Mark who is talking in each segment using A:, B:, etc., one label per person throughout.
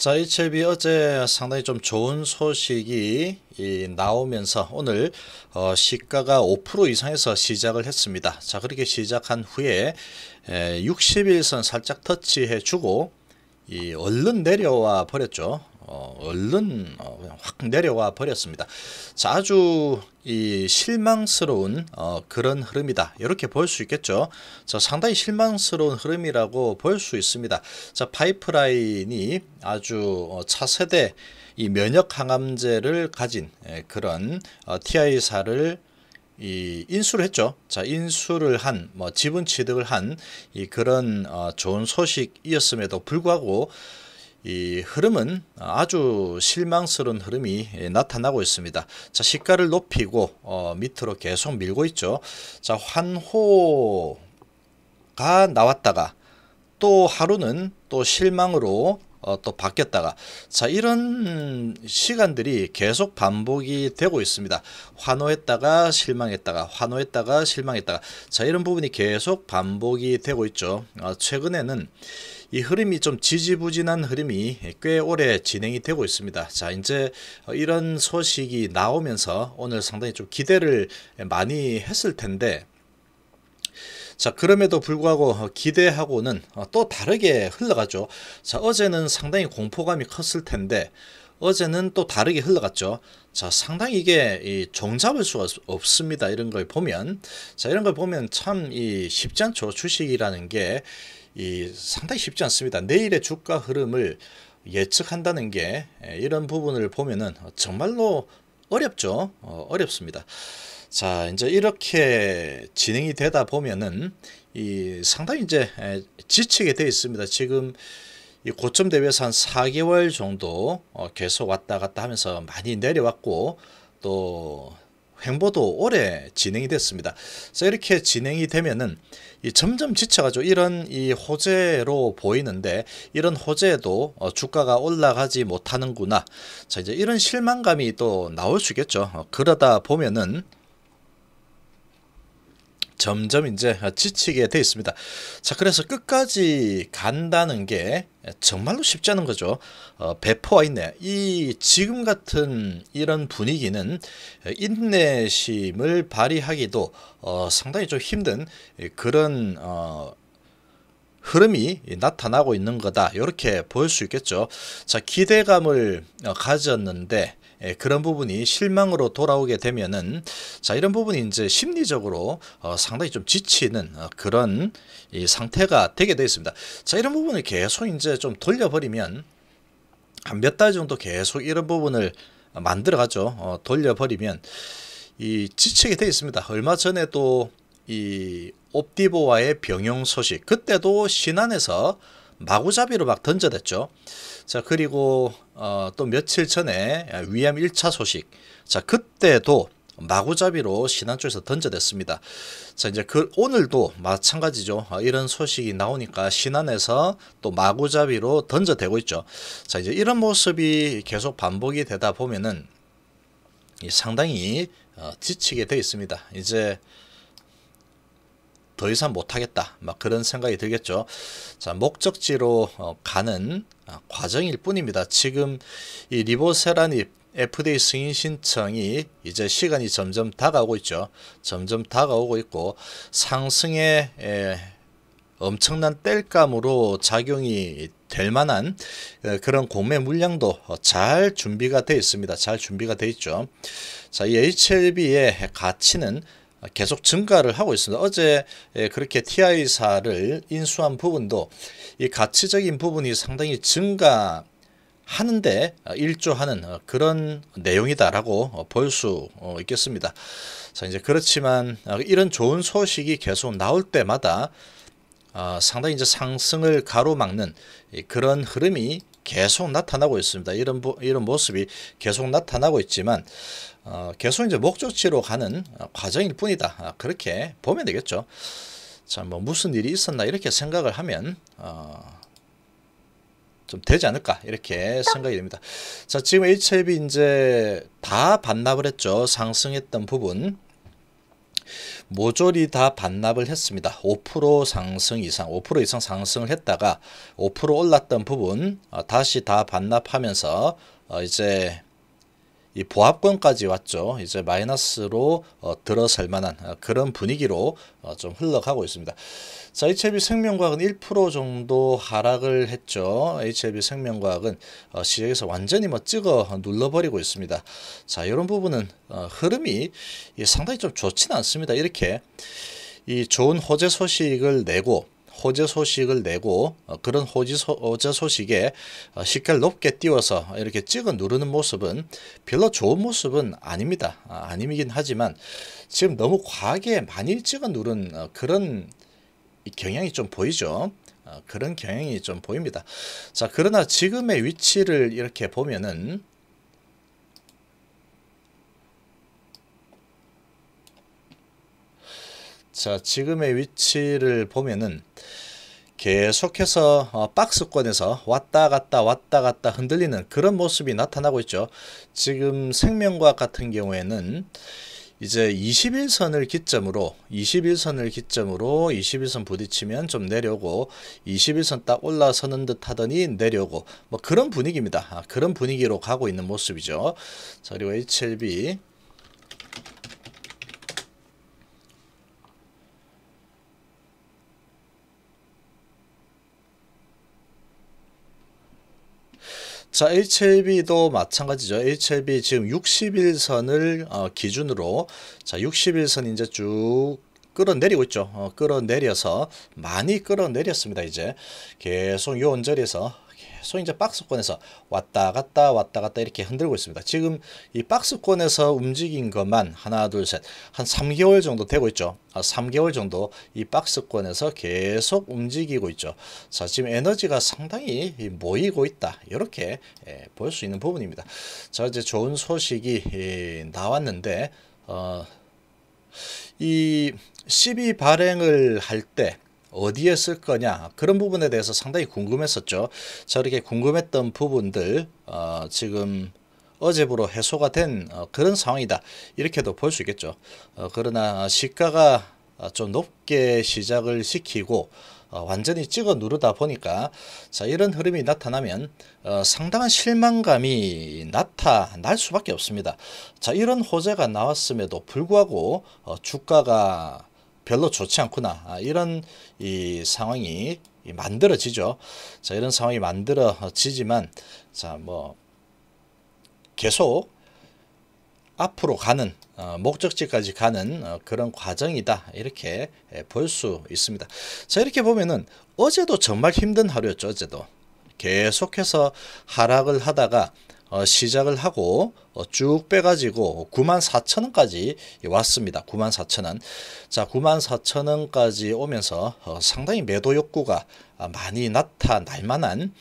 A: 자, HLB 어제 상당히 좀 좋은 소식이 나오면서 오늘 시가가 5% 이상에서 시작을 했습니다. 자, 그렇게 시작한 후에 60일선 살짝 터치해 주고 얼른 내려와 버렸죠. 얼른 그냥 확 내려와 버렸습니다. 자, 아주 실망스러운 그런 흐름이다, 이렇게 볼 수 있겠죠. 자, 상당히 실망스러운 흐름이라고 볼 수 있습니다. 자, 파이프라인이 아주 차세대 면역 항암제를 가진 그런 TI사를 인수를 했죠. 자, 인수를 한 지분 취득을 한 그런 좋은 소식이었음에도 불구하고 이 흐름은 아주 실망스러운 흐름이 나타나고 있습니다. 자, 시가를 높이고 밑으로 계속 밀고 있죠. 자, 환호가 나왔다가 또 하루는 또 실망으로 또 바뀌었다가, 자, 이런 시간들이 계속 반복이 되고 있습니다. 환호했다가 실망했다가, 환호했다가 실망했다가, 자, 이런 부분이 계속 반복이 되고 있죠. 최근에는 이 흐름이 좀 지지부진한 흐름이 꽤 오래 진행이 되고 있습니다. 자, 이제 이런 소식이 나오면서 오늘 상당히 좀 기대를 많이 했을 텐데, 자, 그럼에도 불구하고 기대하고는 또 다르게 흘러가죠. 자, 어제는 상당히 공포감이 컸을 텐데 어제는 또 다르게 흘러갔죠. 자, 상당히 이게 종잡을 수가 없습니다. 이런 걸 보면, 자, 이런 걸 보면 참 쉽지 않죠. 주식이라는 게 상당히 쉽지 않습니다. 내일의 주가 흐름을 예측한다는 게 이런 부분을 보면은 정말로 어렵죠. 어렵습니다. 자, 이제 이렇게 진행이 되다 보면은 상당히 이제 지치게 되어 있습니다. 지금 이 고점 대비해서 한 4개월 정도 계속 왔다 갔다 하면서 많이 내려왔고, 또 횡보도 오래 진행이 됐습니다. 자, 이렇게 진행이 되면은 점점 지쳐가지고 이런 호재로 보이는데, 이런 호재도 주가가 올라가지 못하는구나. 자, 이제 이런 실망감이 또 나올 수 있겠죠. 그러다 보면은 점점 이제 지치게 돼 있습니다. 자, 그래서 끝까지 간다는 게 정말로 쉽지 않은 거죠. 배포와 인내, 지금 같은 이런 분위기는 인내심을 발휘하기도 상당히 좀 힘든 그런 흐름이 나타나고 있는 거다, 이렇게 볼 수 있겠죠. 자, 기대감을 가졌는데 그런 부분이 실망으로 돌아오게 되면은, 자, 이런 부분이 이제 심리적으로 상당히 좀 지치는 그런 상태가 되게 되어 있습니다. 자, 이런 부분을 계속 이제 좀 돌려버리면, 한 몇 달 정도 계속 이런 부분을 만들어가죠. 돌려버리면 지치게 되어 있습니다. 얼마 전에도 옵디보와의 병용 소식, 그때도 신한에서 마구잡이로 막 던져댔죠. 자, 그리고 또 며칠 전에 위암 1차 소식, 자, 그때도 마구잡이로 신한 쪽에서 던져댔습니다. 자, 이제 오늘도 마찬가지죠. 이런 소식이 나오니까 신한에서 또 마구잡이로 던져대고 있죠. 자, 이제 이런 모습이 계속 반복이 되다 보면은 상당히 지치게 되어 있습니다. 이제 더 이상 못하겠다, 막 그런 생각이 들겠죠. 자, 목적지로 가는 과정일 뿐입니다. 지금 리보세라니 FDA 승인 신청이 이제 시간이 점점 다가오고 있죠. 점점 다가오고 있고, 상승의 엄청난 땔감으로 작용이 될 만한 그런 공매 물량도 잘 준비가 되어 있습니다. 잘 준비가 되어 있죠. 자, 이 HLB의 가치는 계속 증가를 하고 있습니다. 어제 그렇게 TI사를 인수한 부분도 이 가치적인 부분이 상당히 증가하는데 일조하는 그런 내용이다라고 볼 수 있겠습니다. 자, 이제 그렇지만 이런 좋은 소식이 계속 나올 때마다 상당히 이제 상승을 가로막는 그런 흐름이 계속 나타나고 있습니다. 이런 모습이 계속 나타나고 있지만 계속 이제 목적지로 가는 과정일 뿐이다, 그렇게 보면 되겠죠. 자, 뭐 무슨 일이 있었나 이렇게 생각을 하면 좀 되지 않을까, 이렇게 생각이 됩니다. 자, 지금 HLB 이제 다 반납을 했죠. 상승했던 부분 모조리 다 반납을 했습니다. 5% 상승 이상, 5% 이상 상승을 했다가 5% 올랐던 부분 다시 다 반납하면서 이제 이 보합권까지 왔죠. 이제 마이너스로 들어설 만한 그런 분위기로 좀 흘러가고 있습니다. 자, HLB생명과학은 1% 정도 하락을 했죠. HLB생명과학은 시장에서 완전히 찍어 눌러버리고 있습니다. 자, 이런 부분은 흐름이 상당히 좀 좋지는 않습니다. 이렇게 이 좋은 호재 소식을 내고 그런 호재 소식에 시가를 높게 띄워서 이렇게 찍어 누르는 모습은 별로 좋은 모습은 아닙니다. 아니긴 하지만 지금 너무 과하게 많이 찍어 누른 그런 경향이 좀 보이죠. 그런 경향이 좀 보입니다. 자, 그러나 지금의 위치를 이렇게 보면은 자, 지금의 위치를 보면은 계속해서 박스권에서 왔다 갔다 흔들리는 그런 모습이 나타나고 있죠. 지금 생명과학 같은 경우에는 이제 21선을 기점으로 21선 부딪히면 좀 내려오고 21선 딱 올라서는 듯 하더니 내려오고 뭐 그런 분위기입니다. 그런 분위기로 가고 있는 모습이죠. 자, 그리고 HLB 자, HLB도 마찬가지죠. HLB 지금 61선을 기준으로 자, 61선 이제 쭉 끌어내리고 있죠. 끌어내려서 많이 끌어내렸습니다. 이제 계속 요 언저리에서 계속 이제 박스권에서 왔다 갔다 이렇게 흔들고 있습니다. 지금 이 박스권에서 움직인 것만 하나 둘 셋 한 3개월 정도 되고 있죠. 3개월 정도 이 박스권에서 계속 움직이고 있죠. 자, 지금 에너지가 상당히 모이고 있다. 이렇게 볼 수 있는 부분입니다. 자, 이제 좋은 소식이 나왔는데 이 12 발행을 할 때 어디에 쓸 거냐 그런 부분에 대해서 상당히 궁금했었죠. 자, 이렇게 궁금했던 부분들 지금 어제부로 해소가 된 그런 상황이다 이렇게도 볼 수 있겠죠. 그러나 시가가 좀 높게 시작을 시키고 완전히 찍어 누르다 보니까 자, 이런 흐름이 나타나면 상당한 실망감이 나타날 수밖에 없습니다. 자, 이런 호재가 나왔음에도 불구하고 주가가 별로 좋지 않구나 이런 이 상황이 만들어지죠. 자, 이런 상황이 만들어지지만 자, 뭐 계속 앞으로 가는 목적지까지 가는 그런 과정이다 이렇게 볼 수 있습니다. 자, 이렇게 보면은 어제도 정말 힘든 하루였죠. 어제도 계속해서 하락을 하다가 시작을 하고 쭉 빼가지고 94,000원까지 왔습니다. 94,000원. 자, 94,000원까지 오면서 상당히 매도 욕구가 많이 나타날 만한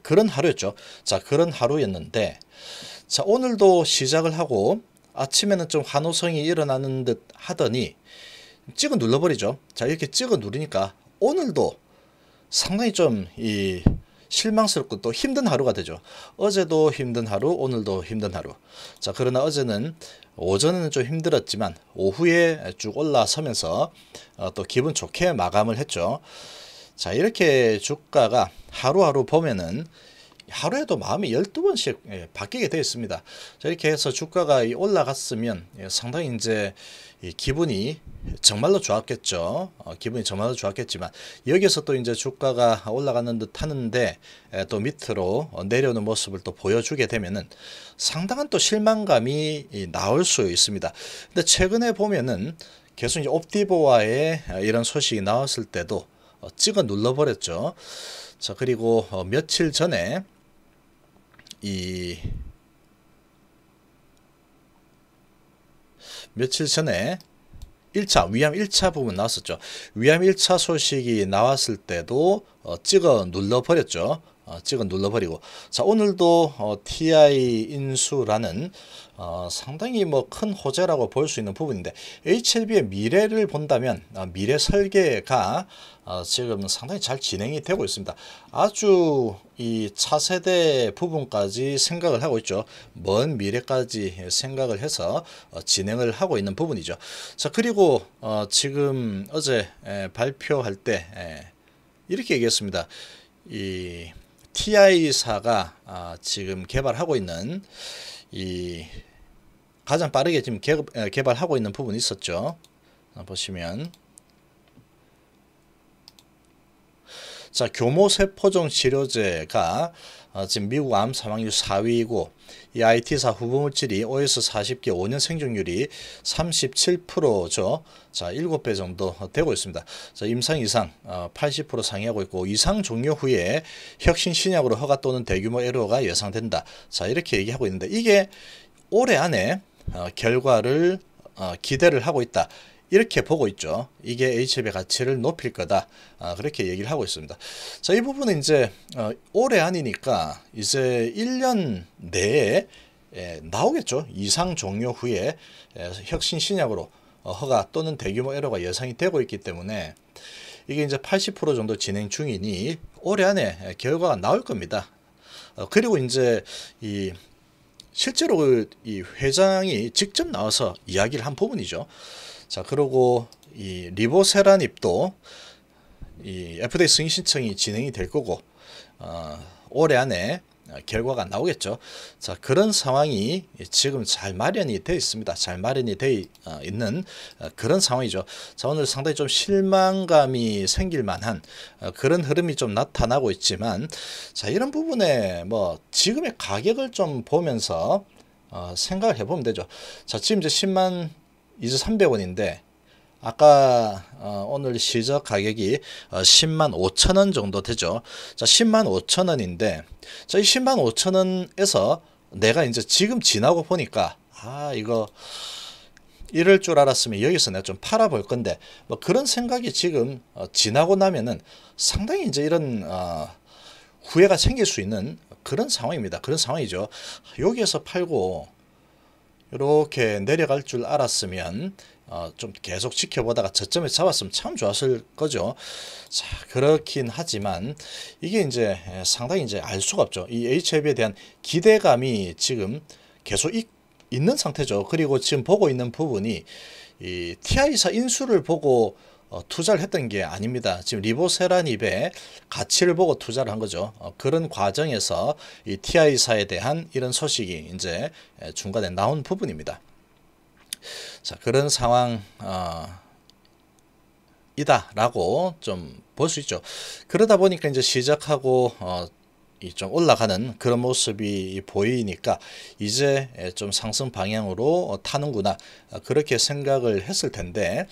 A: 그런 하루였죠. 자, 그런 하루였는데 자, 오늘도 시작을 하고 아침에는 좀 환호성이 일어나는 듯 하더니 찍어 눌러버리죠. 자, 이렇게 찍어 누르니까 오늘도 상당히 좀 실망스럽고 또 힘든 하루가 되죠. 어제도 힘든 하루, 오늘도 힘든 하루. 자, 그러나 어제는 오전에는 좀 힘들었지만 오후에 쭉 올라서면서 또 기분 좋게 마감을 했죠. 자, 이렇게 주가가 하루하루 보면은 하루에도 마음이 12번씩 바뀌게 되어 있습니다. 자, 이렇게 해서 주가가 올라갔으면 상당히 이제 기분이 정말로 좋았겠죠. 기분이 정말로 좋았겠지만 여기서 또 이제 주가가 올라가는 듯 하는데 또 밑으로 내려오는 모습을 또 보여주게 되면은 상당한 또 실망감이 나올 수 있습니다. 근데 최근에 보면은 계속 이제 옵티보아의 이런 소식이 나왔을 때도 찍어 눌러버렸죠. 자, 그리고 며칠 전에 위암 1차 부분 나왔었죠. 위암 1차 소식이 나왔을 때도 찍어 눌러버렸죠. 찍어 눌러버리고, 자 오늘도 TI 인수라는 상당히 뭐 큰 호재라고 볼 수 있는 부분인데, HLB의 미래를 본다면 미래 설계가 지금 상당히 잘 진행이 되고 있습니다. 아주 이 차세대 부분까지 생각을 하고 있죠. 먼 미래까지 생각을 해서 진행을 하고 있는 부분이죠. 자 그리고 지금 어제 발표할 때 이렇게 얘기했습니다. 이 TI사가 지금 개발하고 있는 이 가장 빠르게 지금 개발하고 있는 부분이 있었죠. 보시면 자 교모세포종 치료제가 지금 미국 암 사망률 4위이고 이 IT사 후보물질이 OS40개 5년 생존율이 37%죠. 자 7배 정도 되고 있습니다. 자 임상 이상 80% 상회하고 있고, 이상 종료 후에 혁신 신약으로 허가 또는 대규모 에러가 예상된다. 자 이렇게 얘기하고 있는데, 이게 올해 안에 결과를 기대를 하고 있다. 이렇게 보고 있죠. 이게 HLB의 가치를 높일 거다. 그렇게 얘기를 하고 있습니다. 자, 이 부분은 이제 올해 아니니까 이제 1년 내에 나오겠죠. 이상 종료 후에 혁신 신약으로 허가 또는 대규모 에러가 예상이 되고 있기 때문에 이게 이제 80% 정도 진행 중이니 올해 안에 결과가 나올 겁니다. 그리고 이제 실제로 이 회장이 직접 나와서 이야기를 한 부분이죠. 자, 그리고 이 리보세라닙도 이 FDA 승인 신청이 진행이 될 거고, 올해 안에 결과가 나오겠죠. 자, 그런 상황이 지금 잘 마련이 되어 있습니다. 잘 마련이 되어 있는 그런 상황이죠. 자, 오늘 상당히 좀 실망감이 생길 만한 그런 흐름이 좀 나타나고 있지만, 자, 이런 부분에 뭐 지금의 가격을 좀 보면서 생각을 해보면 되죠. 자, 지금 이제 10만 2,300원인데 아까 오늘 시저 가격이 10만 5천 원 정도 되죠. 자 10만 5천 원인데, 자 이 10만 5천 원에서 내가 이제 지금 지나고 보니까 이거 이럴 줄 알았으면 여기서 내가 좀 팔아 볼 건데, 뭐 그런 생각이 지금 지나고 나면은 상당히 이제 이런 후회가 생길 수 있는 그런 상황입니다. 그런 상황이죠. 여기에서 팔고 이렇게 내려갈 줄 알았으면 좀 계속 지켜보다가 저점에 잡았으면 참 좋았을 거죠. 자, 그렇긴 하지만 이게 이제 상당히 이제 알 수가 없죠. 이 HLB에 대한 기대감이 지금 계속 있는 상태죠. 그리고 지금 보고 있는 부분이 이 TI사 인수를 보고 투자를 했던 게 아닙니다. 지금 리보세라닙의 가치를 보고 투자를 한 거죠. 그런 과정에서 이 TI사에 대한 이런 소식이 이제 중간에 나온 부분입니다. 자, 그런 상황 이다라고 좀 볼 수 있죠. 그러다 보니까 이제 시작하고 좀 올라가는 그런 모습이 보이니까 이제 좀 상승 방향으로 타는구나, 그렇게 생각을 했을 텐데,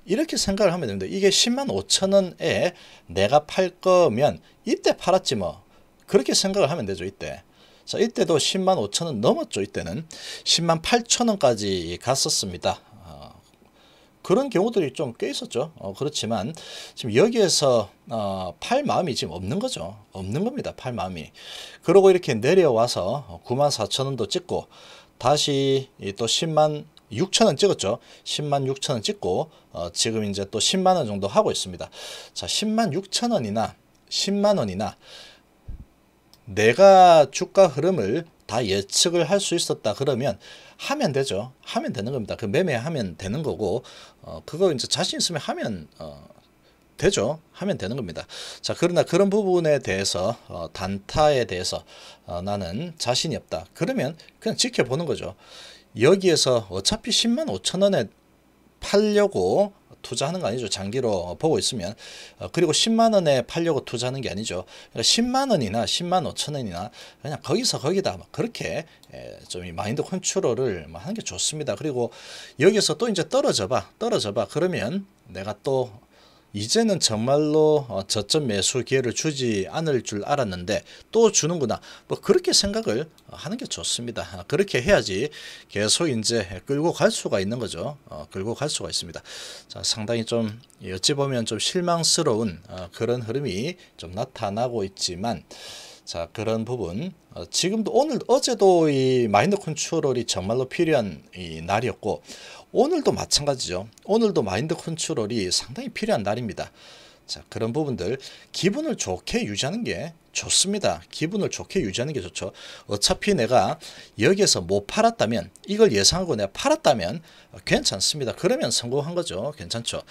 A: 이렇게 생각을 하면 됩니다. 이게 10만 5천 원에 내가 팔 거면 이때 팔았지 뭐, 그렇게 생각을 하면 되죠. 이때. 자, 이때도 10만 5천 원 넘었죠. 이때는 10만 8천 원까지 갔었습니다. 그런 경우들이 좀 꽤 있었죠. 그렇지만 지금 여기에서 팔 마음이 지금 없는 거죠. 없는 겁니다. 팔 마음이. 그러고 이렇게 내려와서 9만 4천 원도 찍고 다시 또 10만 6천 원 찍었죠. 10만 6천 원 찍고 지금 이제 또 10만 원 정도 하고 있습니다. 자, 10만 6천 원이나 10만 원이나 내가 주가 흐름을 다 예측을 할 수 있었다 그러면 하면 되죠. 하면 되는 겁니다. 그 매매하면 되는 거고, 그거 이제 자신 있으면 하면 되죠. 하면 되는 겁니다. 자, 그러나 그런 부분에 대해서 단타에 대해서 나는 자신이 없다. 그러면 그냥 지켜보는 거죠. 여기에서 어차피 10만 5천 원에 팔려고 투자하는 거 아니죠. 장기로 보고 있으면. 그리고 10만 원에 팔려고 투자하는 게 아니죠. 그러니까 10만 원이나 10만 5천 원이나 그냥 거기서 거기다 그렇게 좀 이 마인드 컨트롤을 하는 게 좋습니다. 그리고 여기서 또 이제 떨어져 봐. 그러면 내가 또 이제는 정말로 저점 매수 기회를 주지 않을 줄 알았는데 또 주는구나. 뭐 그렇게 생각을 하는 게 좋습니다. 그렇게 해야지 계속 이제 끌고 갈 수가 있는 거죠. 끌고 갈 수가 있습니다. 자, 상당히 좀 어찌 보면 좀 실망스러운 그런 흐름이 좀 나타나고 있지만, 자, 그런 부분 지금도 어제도 이 마인드 컨트롤이 정말로 필요한 이 날이었고, 오늘도 마찬가지죠. 오늘도 마인드 컨트롤이 상당히 필요한 날입니다. 자, 그런 부분들 기분을 좋게 유지하는 게 좋습니다. 기분을 좋게 유지하는 게 좋죠. 어차피 내가 여기에서 못 팔았다면, 이걸 예상하고 내가 팔았다면 괜찮습니다. 그러면 성공한 거죠. 괜찮죠.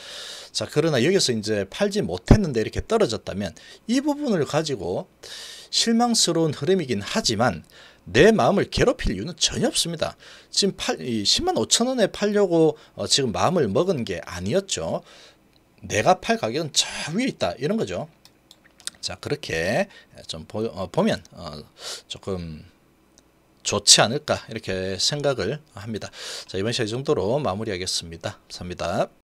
A: 자, 그러나 여기서 이제 팔지 못했는데 이렇게 떨어졌다면 이 부분을 가지고 실망스러운 흐름이긴 하지만 내 마음을 괴롭힐 이유는 전혀 없습니다. 지금 10만 5천 원에 팔려고 지금 마음을 먹은 게 아니었죠. 내가 팔 가격은 저 위에 있다, 이런 거죠. 자, 그렇게 좀 보면 조금 좋지 않을까, 이렇게 생각을 합니다. 자, 이번 시간 이 정도로 마무리하겠습니다. 감사합니다.